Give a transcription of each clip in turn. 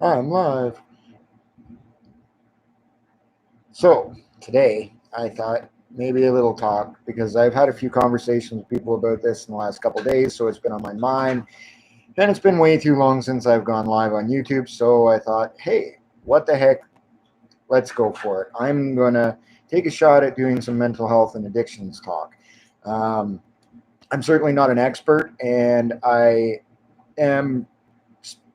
I'm live. So today I thought maybe a little talk because I've had a few conversations with people about this in the last couple of days, so it's been on my mind. And it's been way too long since I've gone live on YouTube, so I thought, hey, what the heck? Let's go for it. I'm gonna take a shot at doing some mental health and addictions talk. Um, I'm certainly not an expert, and I am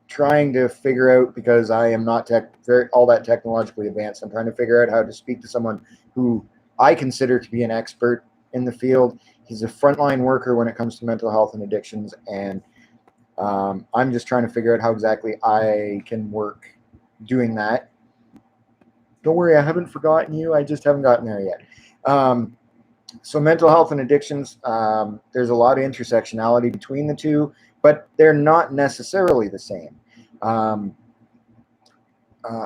trying to figure out, because I am not all that technologically advanced. I'm trying to figure out how to speak to someone who I consider to be an expert in the field. He's a frontline worker when it comes to mental health and addictions, and I'm just trying to figure out how exactly I can work doing that. Don't worry, I haven't forgotten you. I just haven't gotten there yet. So mental health and addictions, there's a lot of intersectionality between the two, but they're not necessarily the same.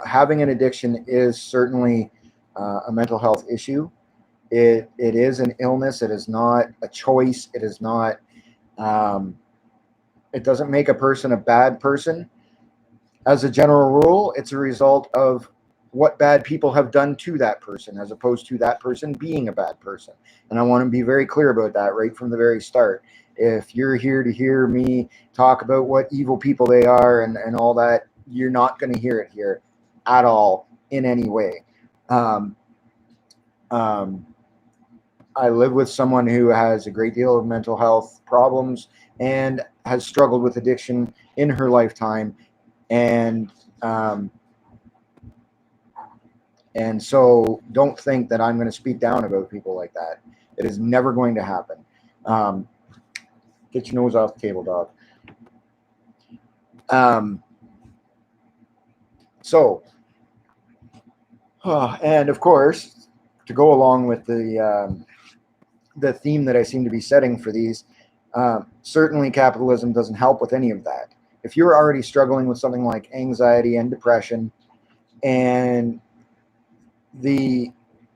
Having an addiction is certainly a mental health issue. It is an illness. It is not a choice. It is not. It doesn't make a person a bad person. As a general rule, it's a result of what bad people have done to that person, as opposed to that person being a bad person. And I want to be very clear about that right from the very start. If you're here to hear me talk about what evil people they are and all that, you're not going to hear it here at all in any way. I live with someone who has a great deal of mental health problems and has struggled with addiction in her lifetime. And so don't think that I'm going to speak down about people like that. It is never going to happen. Get your nose off the table, dog. And of course, to go along with the theme that I seem to be setting for these, certainly capitalism doesn't help with any of that. If you're already struggling with something like anxiety and depression, and the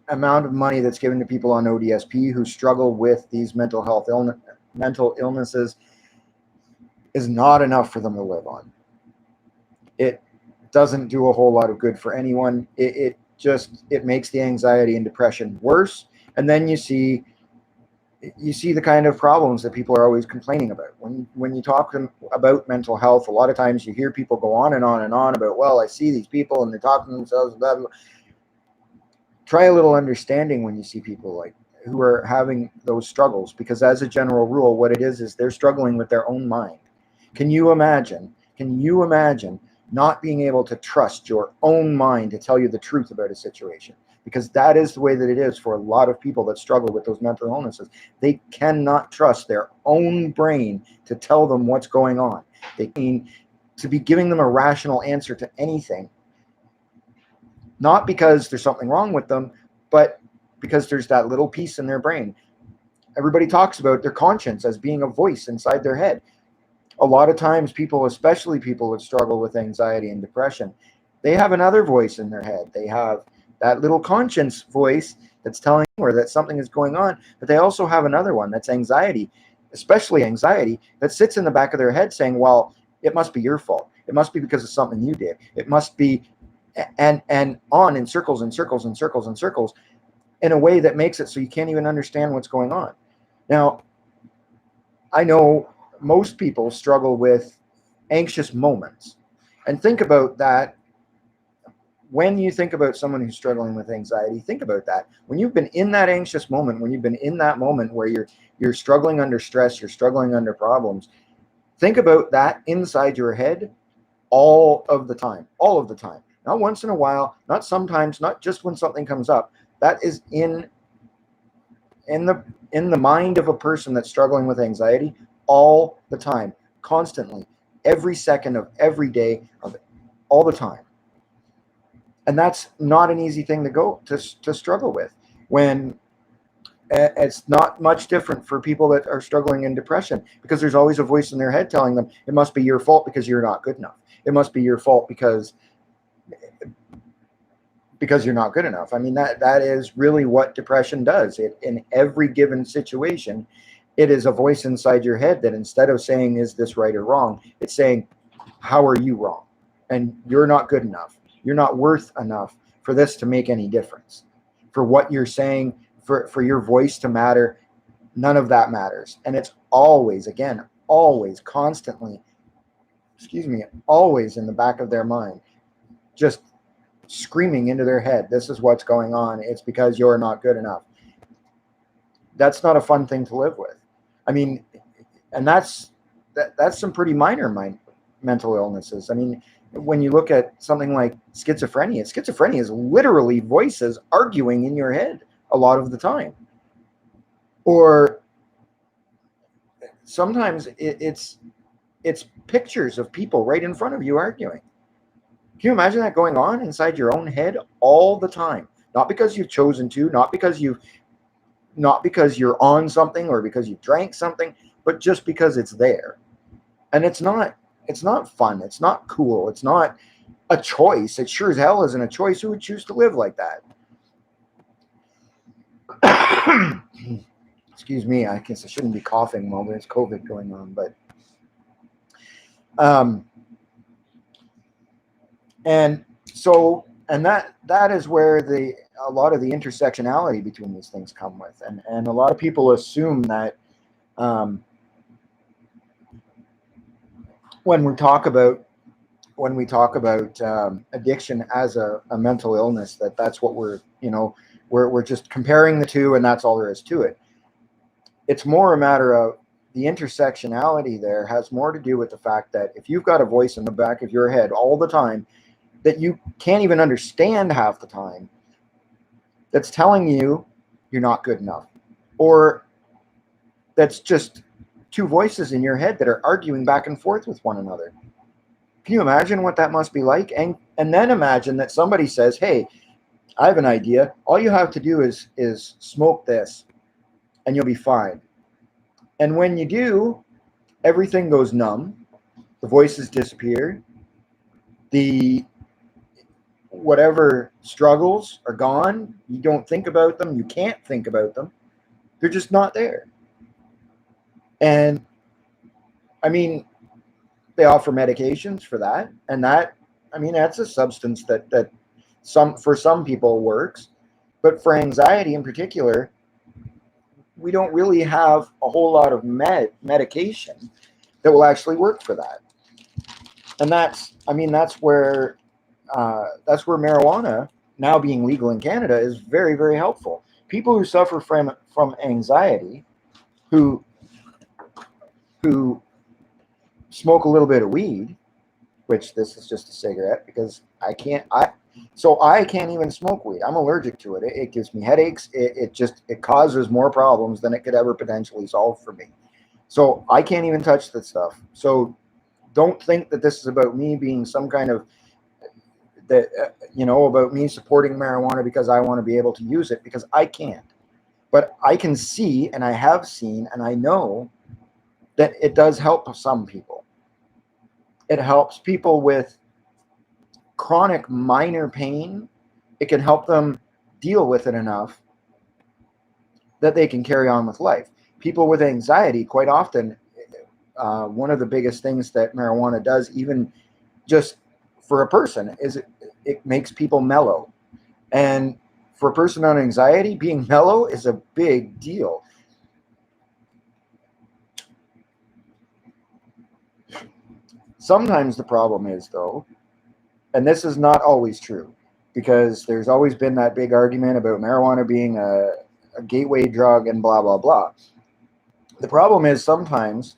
amount of money that's given to people on ODSP who struggle with these mental illnesses is not enough for them to live on. It doesn't do a whole lot of good for anyone. It makes the anxiety and depression worse. And then you see the kind of problems that people are always complaining about. When you talk about mental health, a lot of times you hear people go on and on and on about, well, I see these people and they're talking to themselves, blah, blah, blah. Try a little understanding when you see people like who are having those struggles, because as a general rule, what it is they're struggling with their own mind. Can you imagine not being able to trust your own mind to tell you the truth about a situation? Because that is the way that it is for a lot of people that struggle with those mental illnesses. They cannot trust their own brain to tell them what's going on. They mean to be giving them a rational answer to anything. Not because there's something wrong with them, but because there's that little piece in their brain. Everybody talks about their conscience as being a voice inside their head. A lot of times people, especially people that struggle with anxiety and depression, they have another voice in their head. They have that little conscience voice that's telling them that something is going on, but they also have another one that's anxiety, especially anxiety, that sits in the back of their head saying, well, it must be your fault. It must be because of something you did. It must be, and on in circles and circles and circles and circles, in a way that makes it so you can't even understand what's going on. Now, I know most people struggle with anxious moments. And think about that. When you think about someone who's struggling with anxiety, think about that. When you've been in that anxious moment, when you've been in that moment where you're struggling under stress, you're struggling under problems, think about that inside your head all of the time. Not once in a while, not sometimes, not just when something comes up. That is in the mind of a person that's struggling with anxiety all the time, constantly, every second of every day, of all the time. And that's not an easy thing to struggle with. When it's not much different for people that are struggling in depression, because there's always a voice in their head telling them it must be your fault because you're not good enough. It must be your fault because you're not good enough. I mean, that is really what depression does. In every given situation, It is a voice inside your head that instead of saying, is this right or wrong, it's saying, how are you wrong? And you're not good enough. You're not worth enough for this to make any difference. For what you're saying, for your voice to matter, none of that matters. And it's always, again, always, constantly, always in the back of their mind, just screaming into their head, this is what's going on. It's because you're not good enough. That's not a fun thing to live with. I mean, and that's some pretty minor mental illnesses. I mean, when you look at something like schizophrenia is literally voices arguing in your head a lot of the time. Or sometimes it's pictures of people right in front of you arguing. Can you imagine that going on inside your own head all the time? Not because you've chosen to, not because you're on something or because you drank something, but just because it's there. And it's not fun. It's not cool. It's not a choice. It sure as hell isn't a choice. Who would choose to live like that? Excuse me. I guess I shouldn't be coughing while there's COVID going on, but and that is where a lot of the intersectionality between these things come with, and a lot of people assume that when we talk about addiction as a mental illness, that's what we're just comparing the two, and that's all there is to it. It's more a matter of the intersectionality there has more to do with the fact that if you've got a voice in the back of your head all the time that you can't even understand half the time, that's telling you you're not good enough, or that's just two voices in your head that are arguing back and forth with one another. Can you imagine what that must be like? And then imagine that somebody says, hey, I have an idea. All you have to do is smoke this and you'll be fine. And when you do, everything goes numb. The voices disappear. The whatever struggles are gone. You don't think about them. You can't think about them. They're just not there. And I mean, they offer medications for that. And that's a substance that for some people works. But for anxiety in particular, we don't really have a whole lot of medication that will actually work for that. And that's where marijuana, now being legal in Canada, is very, very helpful. People who suffer from anxiety, who smoke a little bit of weed, which this is just a cigarette because I can't even smoke weed. I'm allergic to it. It gives me headaches. It causes more problems than it could ever potentially solve for me. So I can't even touch that stuff. So don't think that this is about me being some kind of about me supporting marijuana because I want to be able to use it, because I can't. But I can see, and I have seen, and I know that it does help some people. It helps people with chronic minor pain. It can help them deal with it enough that they can carry on with life. People with anxiety, quite often, one of the biggest things that marijuana does, even just for a person, is it makes people mellow. And for a person on anxiety, being mellow is a big deal. Sometimes the problem is, though, and this is not always true, because there's always been that big argument about marijuana being a gateway drug and blah, blah, blah. The problem is sometimes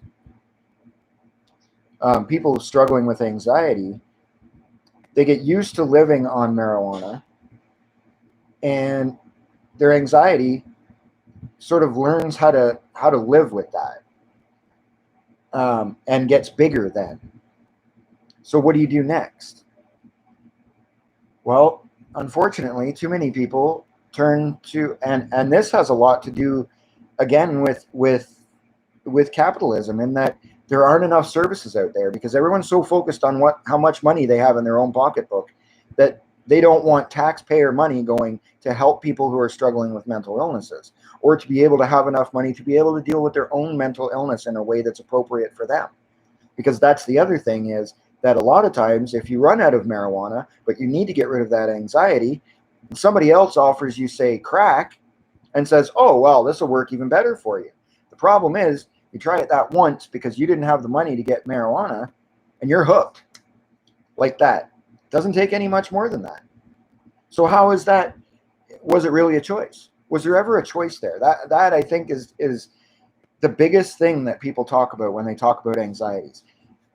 people struggling with anxiety, they get used to living on marijuana, and their anxiety sort of learns how to live with that, and gets bigger then. So what do you do next? Well, unfortunately, too many people turn to, and this has a lot to do, again, with capitalism, in that there aren't enough services out there because everyone's so focused on how much money they have in their own pocketbook that They don't want taxpayer money going to help people who are struggling with mental illnesses, or to be able to have enough money to be able to deal with their own mental illness in a way that's appropriate for them. Because that's the other thing, is that a lot of times if you run out of marijuana, but you need to get rid of that anxiety, somebody else offers you, say, crack, and says, oh, well, this will work even better for you. The problem is you try it that once because you didn't have the money to get marijuana, and you're hooked like that. Doesn't take any much more than that. So how is that? Was it really a choice? Was there ever a choice there? That I think is the biggest thing that people talk about when they talk about anxieties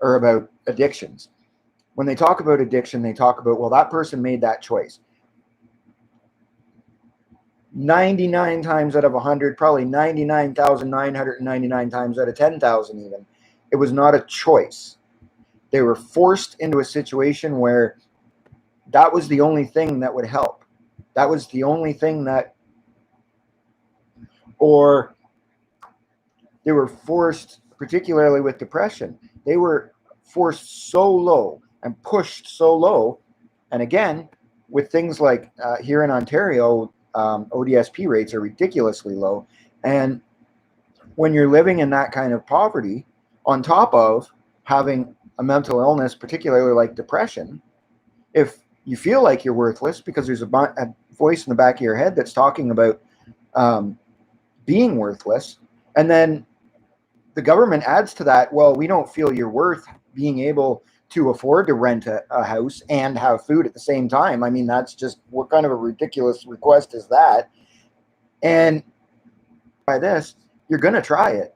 or about addictions. When they talk about addiction, they talk about, well, that person made that choice. 99 times out of 100, probably 99,999 times out of 10,000 even, it was not a choice. They were forced into a situation where that was the only thing that would help. That was the only thing that, or they were forced, particularly with depression, they were forced so low and pushed so low. And again, with things like here in Ontario, ODSP rates are ridiculously low. And when you're living in that kind of poverty, on top of having a mental illness, particularly like depression, if you feel like you're worthless because there's a voice in the back of your head that's talking about being worthless, and then the government adds to that, well, we don't feel you're worth being able to afford to rent a house and have food at the same time. I mean, that's just, what kind of a ridiculous request is that? And by this, you're going to try it.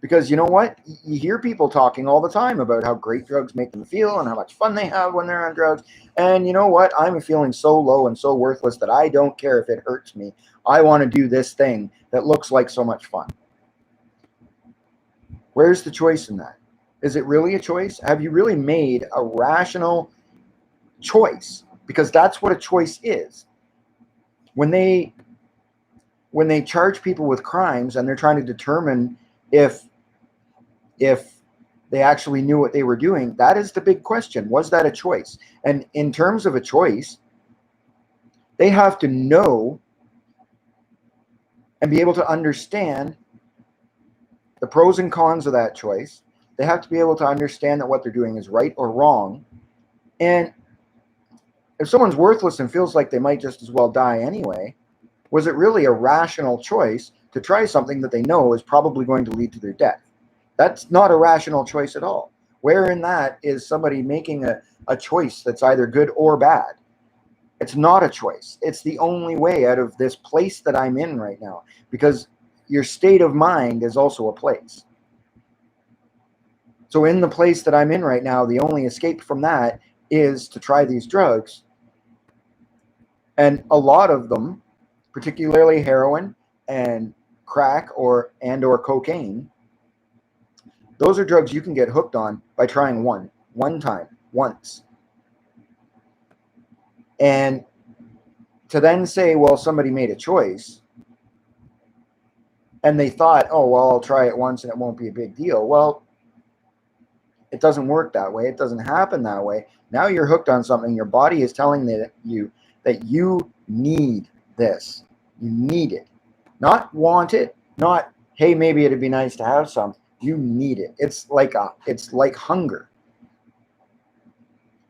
Because you know what? You hear people talking all the time about how great drugs make them feel and how much fun they have when they're on drugs. And you know what? I'm feeling so low and so worthless that I don't care if it hurts me. I want to do this thing that looks like so much fun. Where's the choice in that? Is it really a choice? Have you really made a rational choice? Because that's what a choice is. When they charge people with crimes and they're trying to determine if they actually knew what they were doing, that is the big question. Was that a choice? And in terms of a choice, they have to know and be able to understand the pros and cons of that choice. They have to be able to understand that what they're doing is right or wrong. And if someone's worthless and feels like they might just as well die anyway, was it really a rational choice to try something that they know is probably going to lead to their death? That's not a rational choice at all. Where in that is somebody making a choice that's either good or bad? It's not a choice. It's the only way out of this place that I'm in right now, because your state of mind is also a place. So in the place that I'm in right now, the only escape from that is to try these drugs. And a lot of them, particularly heroin and crack or cocaine, those are drugs you can get hooked on by trying one time, once. And to then say, well, somebody made a choice and they thought, oh, well, I'll try it once and it won't be a big deal. Well, it doesn't work that way. It doesn't happen that way. Now you're hooked on something. Your body is telling you that you need this. You need it. Not want it. Not, hey, maybe it'd be nice to have some. You need it. It's like hunger.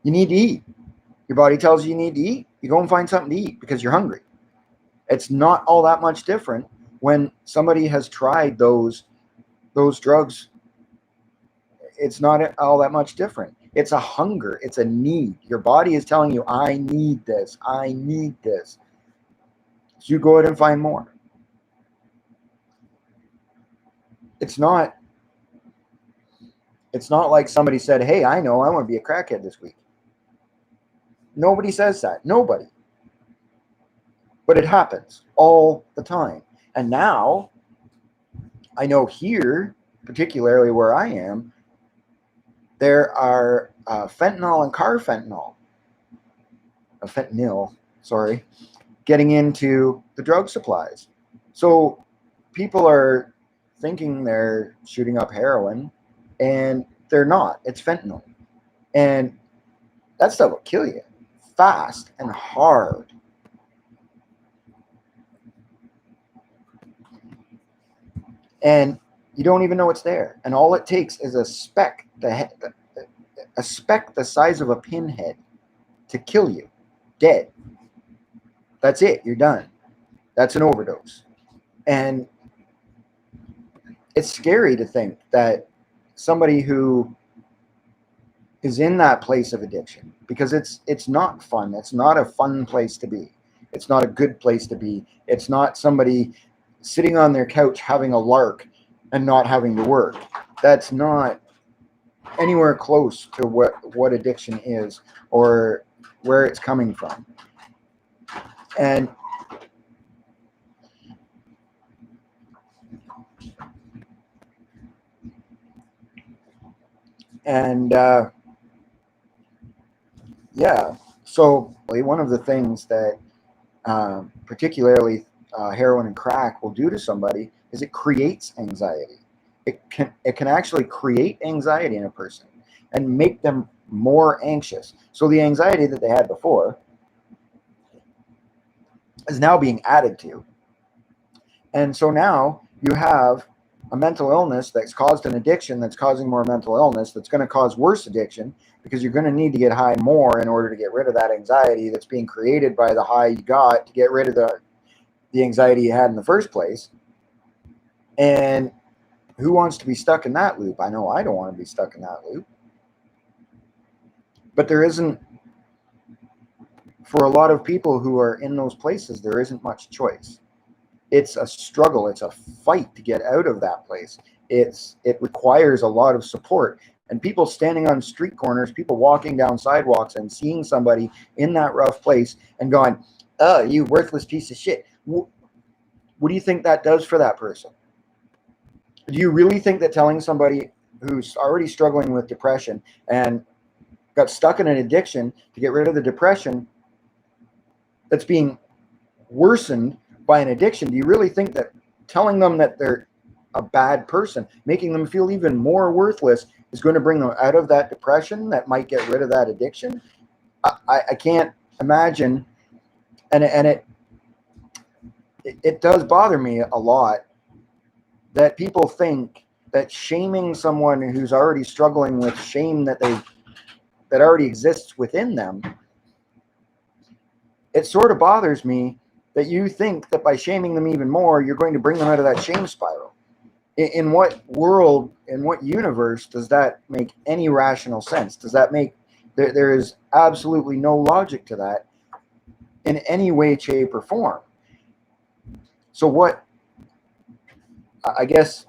You need to eat. Your body tells you need to eat. You go and find something to eat because you're hungry. It's not all that much different when somebody has tried those drugs. It's not all that much different. It's a hunger. It's a need. Your body is telling you, I need this. I need this. So you go out and find more. It's not like somebody said, hey, I know, I want to be a crackhead this week. Nobody says that. Nobody. But it happens all the time. And now, I know here, particularly where I am, there are fentanyl and carfentanil, getting into the drug supplies. So people are thinking they're shooting up heroin, and they're not. It's fentanyl. And that stuff will kill you fast and hard. And you don't even know it's there. And all it takes is a speck, a speck the size of a pinhead, to kill you, dead. That's it. You're done. That's an overdose. And it's scary to think that somebody who is in that place of addiction, because it's not fun. It's not a fun place to be. It's not a good place to be. It's not somebody sitting on their couch having a lark and not having to work. That's not anywhere close to what addiction is or where it's coming from. And and yeah, so one of the things that particularly heroin and crack will do to somebody is it creates anxiety. It can actually create anxiety in a person and make them more anxious. So the anxiety that they had before is now being added to. And so now you have a mental illness that's caused an addiction that's causing more mental illness that's going to cause worse addiction, because you're going to need to get high more in order to get rid of that anxiety that's being created by the high you got to get rid of the anxiety you had in the first place. And who wants to be stuck in that loop? I know I don't want to be stuck in that loop. But there isn't, for a lot of people who are in those places, there isn't much choice. It's a struggle. It's a fight to get out of that place. It requires a lot of support. And people standing on street corners, people walking down sidewalks and seeing somebody in that rough place and going, "Oh, you worthless piece of shit." What do you think that does for that person? Do you really think that telling somebody who's already struggling with depression and got stuck in an addiction to get rid of the depression that's being worsened by an addiction, do you really think that telling them that they're a bad person, making them feel even more worthless, is going to bring them out of that depression that might get rid of that addiction? I can't imagine. And it does bother me a lot that people think that shaming someone who's already struggling with shame that already exists within them, it sort of bothers me that you think that by shaming them even more, you're going to bring them out of that shame spiral. In what world, in what universe does that make any rational sense? Does that make, there is absolutely no logic to that in any way, shape, or form. So what, I guess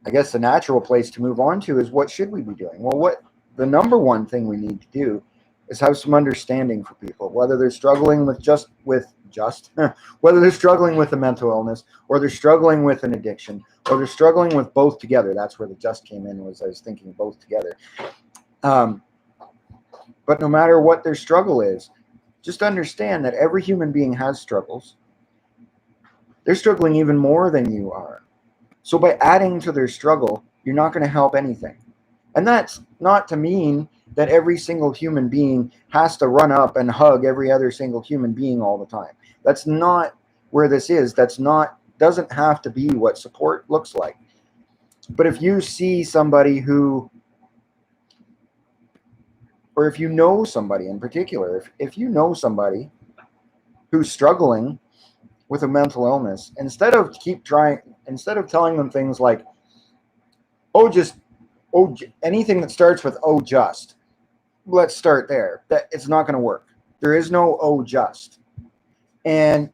the natural place to move on to is, what should we be doing? Well, what the number one thing we need to do is have some understanding for people, whether they're struggling with whether they're struggling with a mental illness, or they're struggling with an addiction, or they're struggling with both together. That's where the just came in, was I was thinking both together. But no matter what their struggle is, just understand that every human being has struggles. They're struggling even more than you are. So by adding to their struggle, you're not going to help anything. And that's not to mean that every single human being has to run up and hug every other single human being all the time. That's not where this is. Doesn't have to be what support looks like. But if you see somebody who, or if you know somebody in particular, if you know somebody who's struggling with a mental illness, instead of telling them things like, anything that starts with just, let's start there. That it's not going to work. There is no just. And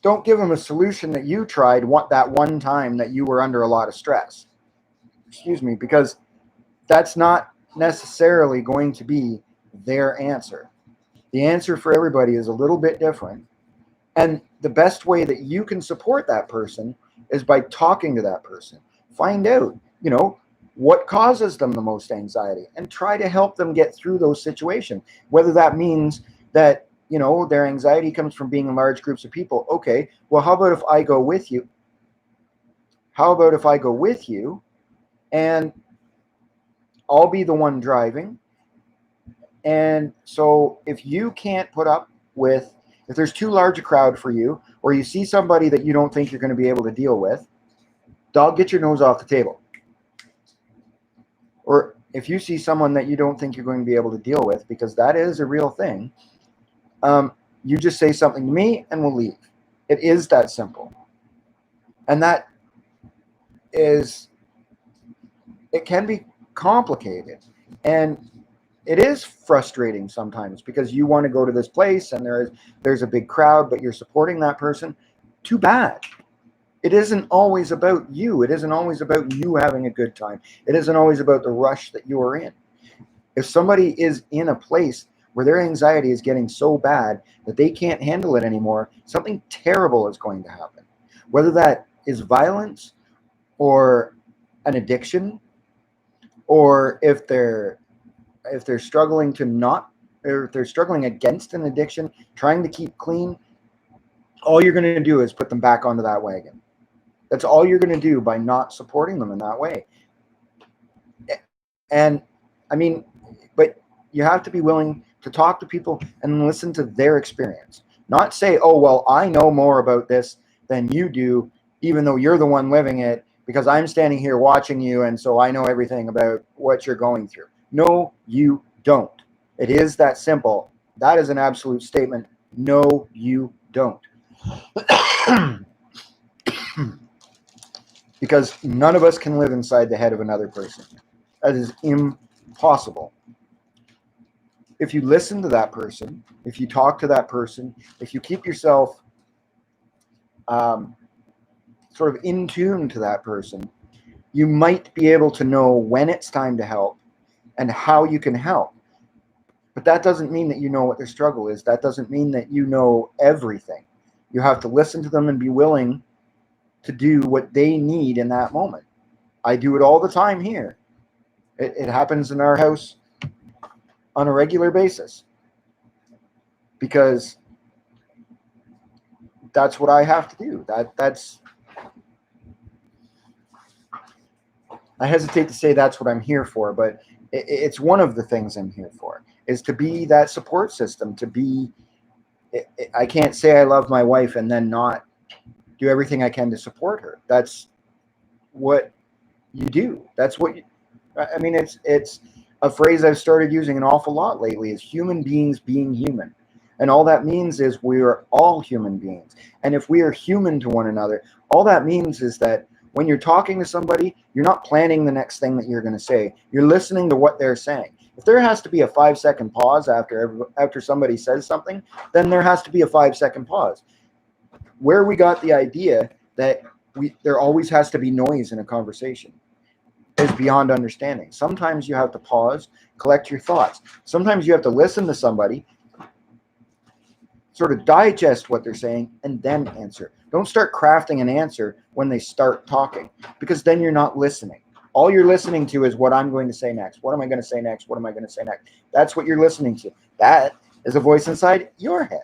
don't give them a solution that you tried that one time that you were under a lot of stress. Excuse me, because that's not necessarily going to be their answer. The answer for everybody is a little bit different. And the best way that you can support that person is by talking to that person. Find out, what causes them the most anxiety, and try to help them get through those situations. Whether that means that, their anxiety comes from being in large groups of people. Okay, well, how about if I go with you? And I'll be the one driving. And so if you can't put up with, if there's too large a crowd for you, or you see somebody that you don't think you're going to be able to deal with, dog, get your nose off the table. Or if you see someone that you don't think you're going to be able to deal with, because that is a real thing, you just say something to me and we'll leave. It is that simple. And that is, it can be complicated. And it is frustrating sometimes because you want to go to this place and there's a big crowd, but you're supporting that person. Too bad. It isn't always about you. It isn't always about you having a good time. It isn't always about the rush that you are in. If somebody is in a place where their anxiety is getting so bad that they can't handle it anymore, something terrible is going to happen. Whether that is violence or an addiction, or if they're struggling to not, or if they're struggling against an addiction, trying to keep clean, all you're going to do is put them back onto that wagon. That's all you're going to do by not supporting them in that way. And I mean, but you have to be willing to talk to people and listen to their experience. Not say, oh, well, I know more about this than you do, even though you're the one living it, because I'm standing here watching you, and so I know everything about what you're going through. No, you don't. It is that simple. That is an absolute statement. No, you don't. Because none of us can live inside the head of another person. That is impossible. If you listen to that person, if you talk to that person, if you keep yourself sort of in tune to that person, you might be able to know when it's time to help and how you can help. But that doesn't mean that you know what their struggle is. That doesn't mean that you know everything. You have to listen to them and be willing to do what they need in that moment. I do it all the time here. It happens in our house on a regular basis because that's what I have to do. That's I hesitate to say that's what I'm here for, but it's one of the things I'm here for, is to be that support system, to be, I can't say I love my wife and then not do everything I can to support her. That's what you do. That's what I mean, it's a phrase I've started using an awful lot lately, is human beings being human. And all that means is we are all human beings. And if we are human to one another, all that means is that when you're talking to somebody, you're not planning the next thing that you're going to say. You're listening to what they're saying. If there has to be a 5-second pause after somebody says something, then there has to be a 5-second pause. Where we got the idea that there always has to be noise in a conversation is beyond understanding. Sometimes you have to pause, collect your thoughts. Sometimes you have to listen to somebody, sort of digest what they're saying, and then answer. Don't start crafting an answer when they start talking, because then you're not listening. All you're listening to is what I'm going to say next. What am I going to say next? What am I going to say next? That's what you're listening to. That is a voice inside your head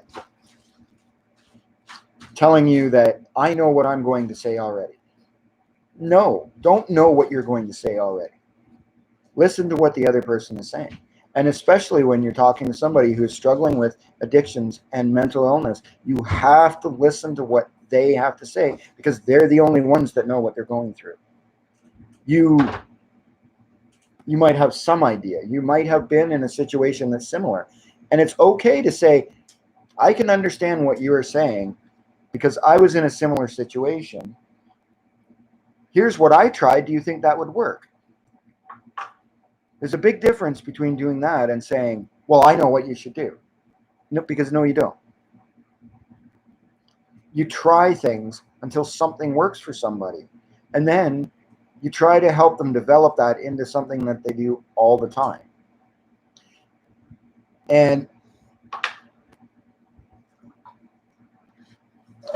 telling you that I know what I'm going to say already. No, don't know what you're going to say already. Listen to what the other person is saying. And especially when you're talking to somebody who's struggling with addictions and mental illness, you have to listen to what they have to say, because they're the only ones that know what they're going through. You might have some idea. You might have been in a situation that's similar. And it's okay to say, I can understand what you are saying because I was in a similar situation. Here's what I tried. Do you think that would work? There's a big difference between doing that and saying, well, I know what you should do. No, because no, you don't. You try things until something works for somebody. And then you try to help them develop that into something that they do all the time. And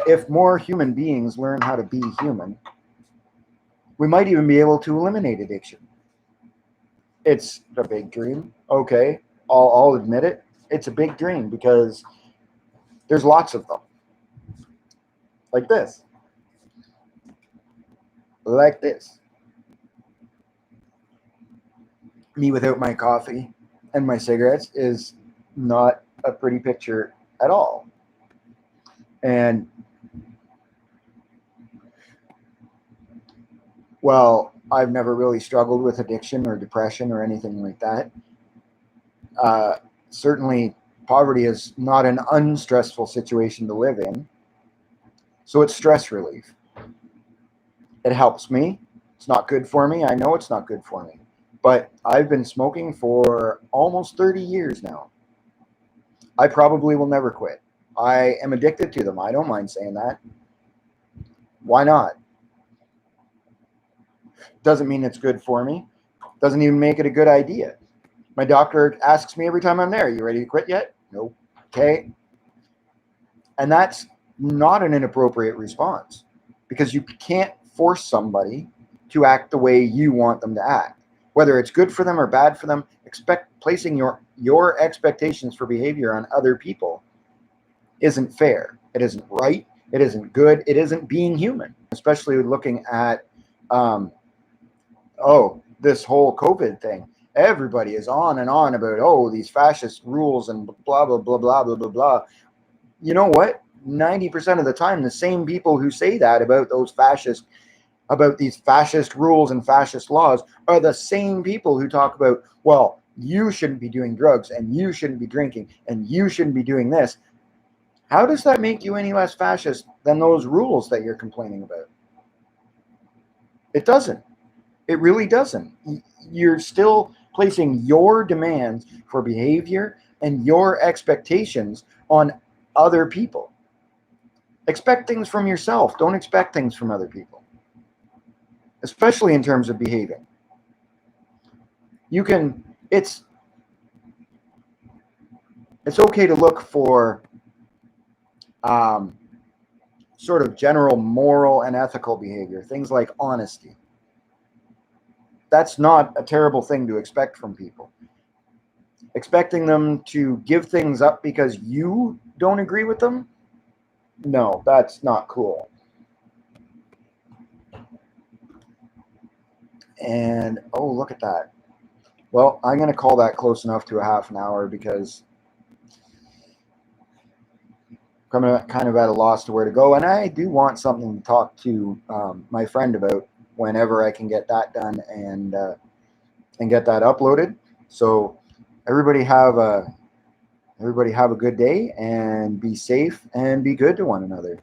if more human beings learn how to be human, we might even be able to eliminate addiction. It's a big dream. Okay, I'll admit it. It's a big dream because there's lots of them. Like this. Like this. me without my coffee and my cigarettes is not a pretty picture at all. And well, I've never really struggled with addiction or depression or anything like that. Uh, Certainly, poverty is not an unstressful situation to live in. So it's stress relief. It helps me. It's not good for me. I know it's not good for me. But I've been smoking for almost 30 years now. I probably will never quit. I am addicted to them. I don't mind saying that. Why not? Doesn't mean it's good for me. Doesn't even make it a good idea. My doctor asks me every time I'm there, "You ready to quit yet?" Nope. Okay. And that's not an inappropriate response because you can't force somebody to act the way you want them to act. Whether it's good for them or bad for them, placing your expectations for behavior on other people isn't fair. It isn't right. It isn't good. It isn't being human, especially looking at this whole COVID thing. Everybody is on and on about, these fascist rules and blah, blah, blah, blah, blah, blah, blah. You know what? 90% of the time, the same people who say that about these fascist rules and fascist laws are the same people who talk about, well, you shouldn't be doing drugs and you shouldn't be drinking and you shouldn't be doing this. How does that make you any less fascist than those rules that you're complaining about? It doesn't. It really doesn't. You're still placing your demands for behavior and your expectations on other people. Expect things from yourself. Don't expect things from other people, especially in terms of behaving. It's okay to look for sort of general moral and ethical behavior, things like honesty. That's not a terrible thing to expect from people. Expecting them to give things up because you don't agree with them? No, that's not cool. And look at that. Well, I'm going to call that close enough to a half an hour because I'm kind of at a loss to where to go. And I do want something to talk to my friend about whenever I can get that done and get that uploaded. So everybody have a good day and be safe and be good to one another.